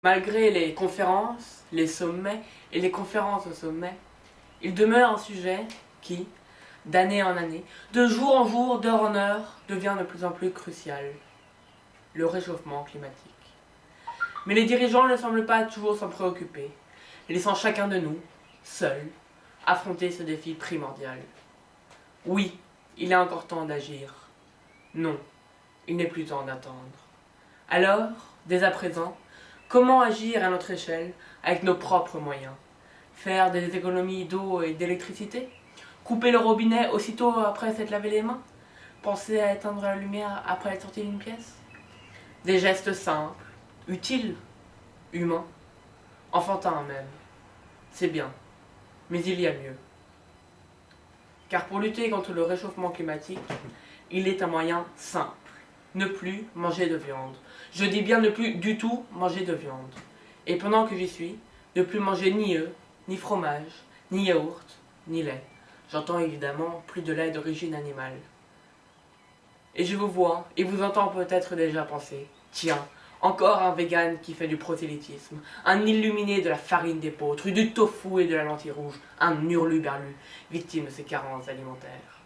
Malgré les conférences, les sommets et les conférences au sommet, il demeure un sujet qui, d'année en année, de jour en jour, d'heure en heure, devient de plus en plus crucial: le réchauffement climatique. Mais les dirigeants ne semblent pas toujours s'en préoccuper, laissant chacun de nous, seul, affronter ce défi primordial. Oui, il est encore temps d'agir. Non, il n'est plus temps d'attendre. Alors, dès à présent, comment agir à notre échelle avec nos propres moyens? Faire des économies d'eau et d'électricité? Couper le robinet aussitôt après s'être lavé les mains? Penser à éteindre la lumière après être sorti d'une pièce? Des gestes simples, utiles, humains, enfantins même. C'est bien, mais il y a mieux. Car pour lutter contre le réchauffement climatique, il est un moyen simple: ne plus manger de viande. Je dis bien ne plus du tout manger de viande. Et pendant que j'y suis, ne plus manger ni œufs, ni fromage, ni yaourt, ni lait. J'entends évidemment plus de lait d'origine animale. Et je vous vois et vous entends peut-être déjà penser: tiens, encore un vegan qui fait du prosélytisme, un illuminé de la farine d'épeautre, du tofu et de la lentille rouge, un hurluberlu, victime de ses carences alimentaires.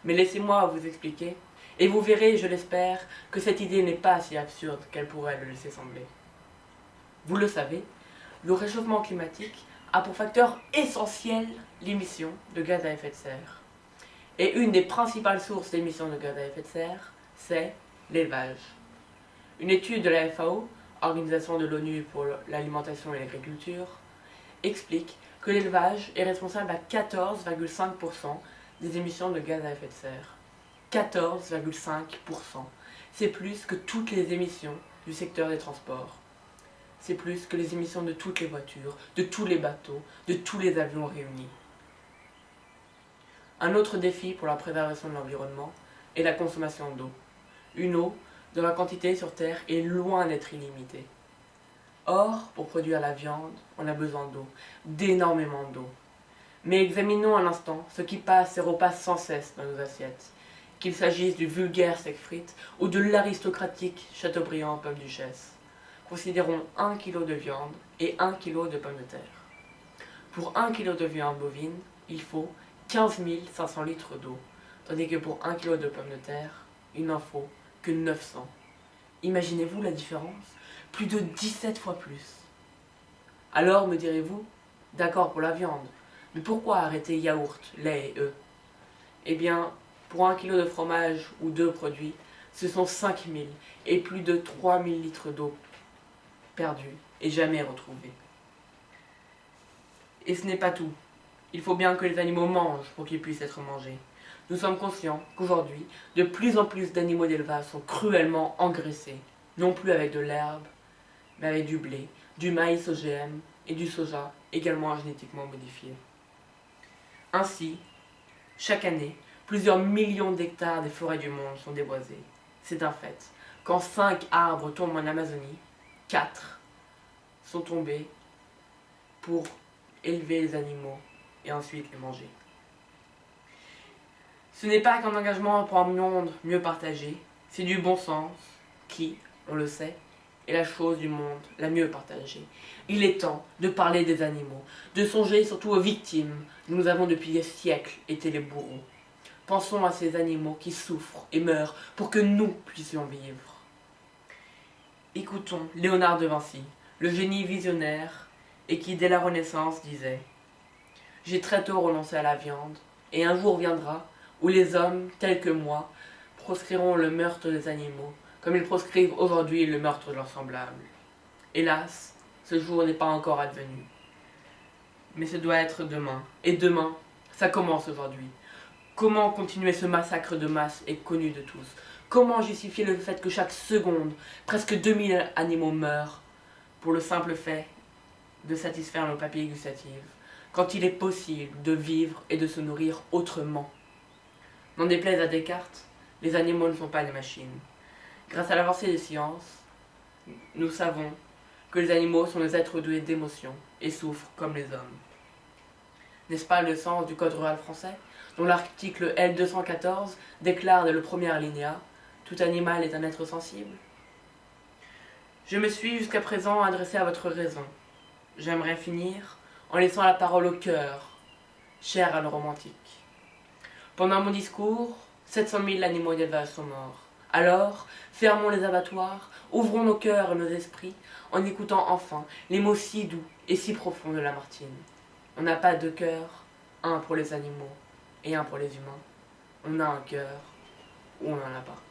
Mais laissez-moi vous expliquer, et vous verrez, je l'espère, que cette idée n'est pas si absurde qu'elle pourrait le laisser sembler. Vous le savez, le réchauffement climatique a pour facteur essentiel l'émission de gaz à effet de serre. Et une des principales sources d'émissions de gaz à effet de serre, c'est l'élevage. Une étude de la FAO, Organisation de l'ONU pour l'alimentation et l'agriculture, explique que l'élevage est responsable à 14,5% des émissions de gaz à effet de serre. 14,5%. C'est plus que toutes les émissions du secteur des transports. C'est plus que les émissions de toutes les voitures, de tous les bateaux, de tous les avions réunis. Un autre défi pour la préservation de l'environnement est la consommation d'eau. Une eau dont la quantité sur Terre est loin d'être illimitée. Or, pour produire la viande, on a besoin d'eau, d'énormément d'eau. Mais examinons un instant ce qui passe et repasse sans cesse dans nos assiettes, qu'il s'agisse du vulgaire steak frites ou de l'aristocratique Chateaubriand pomme duchesse. Considérons 1 kg de viande et 1 kg de pommes de terre. Pour 1 kg de viande bovine, il faut 15 500 litres d'eau, tandis que pour 1 kg de pommes de terre, il n'en faut que 900. Imaginez-vous la différence? Plus de 17 fois plus. Alors, me direz-vous, d'accord pour la viande, mais pourquoi arrêter yaourt, lait et œufs? Eh bien, pour 1 kg de fromage ou d'œufs produits, ce sont 5000 et plus de 3000 litres d'eau perdus et jamais retrouvés. Et ce n'est pas tout. Il faut bien que les animaux mangent pour qu'ils puissent être mangés. Nous sommes conscients qu'aujourd'hui, de plus en plus d'animaux d'élevage sont cruellement engraissés, non plus avec de l'herbe, mais avec du blé, du maïs OGM et du soja, également génétiquement modifié. Ainsi, chaque année, plusieurs millions d'hectares des forêts du monde sont déboisés. C'est un fait. Quand 5 arbres tombent en Amazonie, 4 sont tombés pour élever les animaux et ensuite les manger. Ce n'est pas qu'un engagement pour un monde mieux partagé, c'est du bon sens qui, on le sait, est la chose du monde la mieux partagée. Il est temps de parler des animaux, de songer surtout aux victimes dont nous avons depuis des siècles été les bourreaux. Pensons à ces animaux qui souffrent et meurent pour que nous puissions vivre. Écoutons Léonard de Vinci, le génie visionnaire, et qui dès la Renaissance disait: j'ai très tôt renoncé à la viande, et un jour viendra où les hommes, tels que moi, proscriront le meurtre des animaux, comme ils proscrivent aujourd'hui le meurtre de leurs semblables. Hélas, ce jour n'est pas encore advenu. Mais ce doit être demain. Et demain, ça commence aujourd'hui. Comment continuer ce massacre de masse est connu de tous? Comment justifier le fait que chaque seconde, presque 2000 animaux meurent pour le simple fait de satisfaire nos papilles gustatives, quand il est possible de vivre et de se nourrir autrement? N'en déplaise à Descartes, les animaux ne sont pas des machines. Grâce à l'avancée des sciences, nous savons que les animaux sont des êtres doués d'émotions et souffrent comme les hommes. N'est-ce pas le sens du Code rural français, dont l'article L214 déclare dès le premier alinéa: tout animal est un être sensible? Je me suis jusqu'à présent adressé à votre raison. J'aimerais finir en laissant la parole au cœur, cher à le romantique. Pendant mon discours, 700 000 animaux d'élevage sont morts. Alors, fermons les abattoirs, ouvrons nos cœurs et nos esprits, en écoutant enfin les mots si doux et si profonds de Lamartine. On n'a pas deux cœurs, un pour les animaux et un pour les humains. On a un cœur ou on n'en a pas.